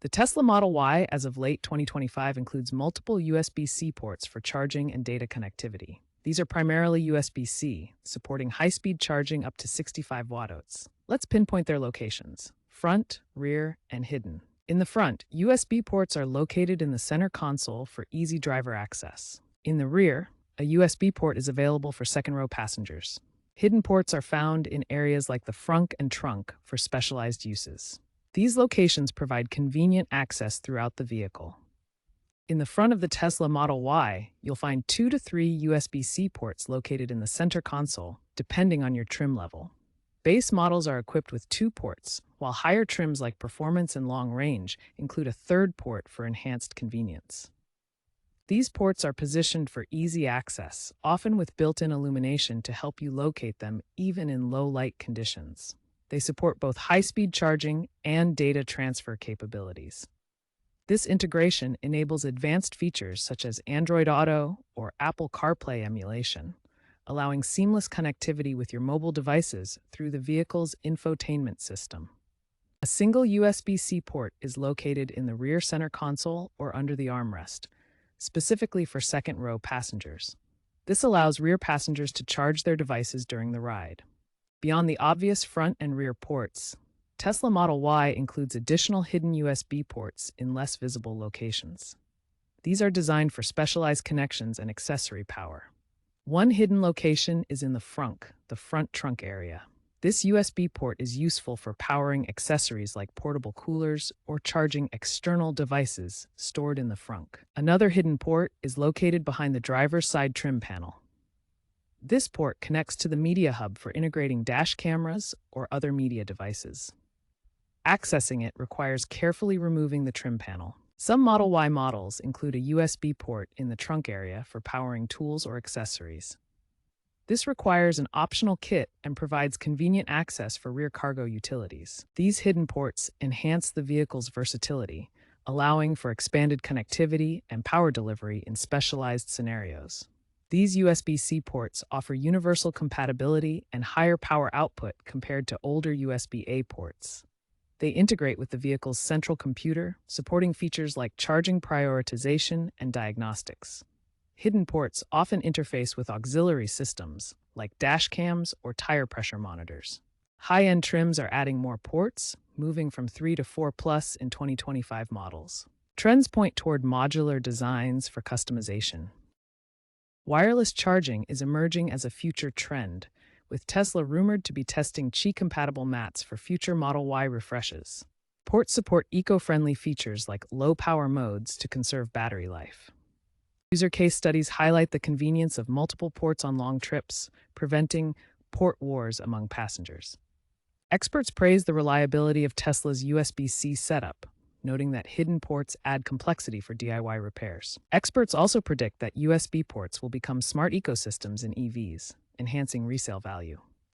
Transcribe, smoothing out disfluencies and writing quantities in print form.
The Tesla Model Y, as of late 2025, includes multiple USB-C ports for charging and data connectivity. These are primarily USB-C, supporting high-speed charging up to 65 watts. Let's pinpoint their locations: front, rear, and hidden. In the front, USB ports are located in the center console for easy driver access. In the rear, a USB port is available for second-row passengers. Hidden ports are found in areas like the frunk and trunk for specialized uses. These locations provide convenient access throughout the vehicle. In the front of the Tesla Model Y, you'll find 2 to 3 USB-C ports located in the center console, depending on your trim level. Base models are equipped with 2 ports, while higher trims like Performance and Long Range include a third port for enhanced convenience. These ports are positioned for easy access, often with built-in illumination to help you locate them even in low-light conditions. They support both high-speed charging and data transfer capabilities. This integration enables advanced features such as Android Auto or Apple CarPlay emulation, allowing seamless connectivity with your mobile devices through the vehicle's infotainment system. A single USB-C port is located in the rear center console or under the armrest, specifically for second-row passengers. This allows rear passengers to charge their devices during the ride. Beyond the obvious front and rear ports, Tesla Model Y includes additional hidden USB ports in less visible locations. These are designed for specialized connections and accessory power. One hidden location is in the frunk, the front trunk area. This USB port is useful for powering accessories like portable coolers or charging external devices stored in the frunk. Another hidden port is located behind the driver's side trim panel. This port connects to the media hub for integrating dash cameras or other media devices. Accessing it requires carefully removing the trim panel. Some Model Y models include a USB port in the trunk area for powering tools or accessories. This requires an optional kit and provides convenient access for rear cargo utilities. These hidden ports enhance the vehicle's versatility, allowing for expanded connectivity and power delivery in specialized scenarios. These USB-C ports offer universal compatibility and higher power output compared to older USB-A ports. They integrate with the vehicle's central computer, supporting features like charging prioritization and diagnostics. Hidden ports often interface with auxiliary systems, like dash cams or tire pressure monitors. High-end trims are adding more ports, moving from 3 to 4 plus in 2025 models. Trends point toward modular designs for customization. Wireless charging is emerging as a future trend, with Tesla rumored to be testing Qi-compatible mats for future Model Y refreshes. Ports support eco-friendly features like low-power modes to conserve battery life. User case studies highlight the convenience of multiple ports on long trips, preventing port wars among passengers. Experts praise the reliability of Tesla's USB-C setup, noting that hidden ports add complexity for DIY repairs. Experts also predict that USB ports will become smart ecosystems in EVs, enhancing resale value.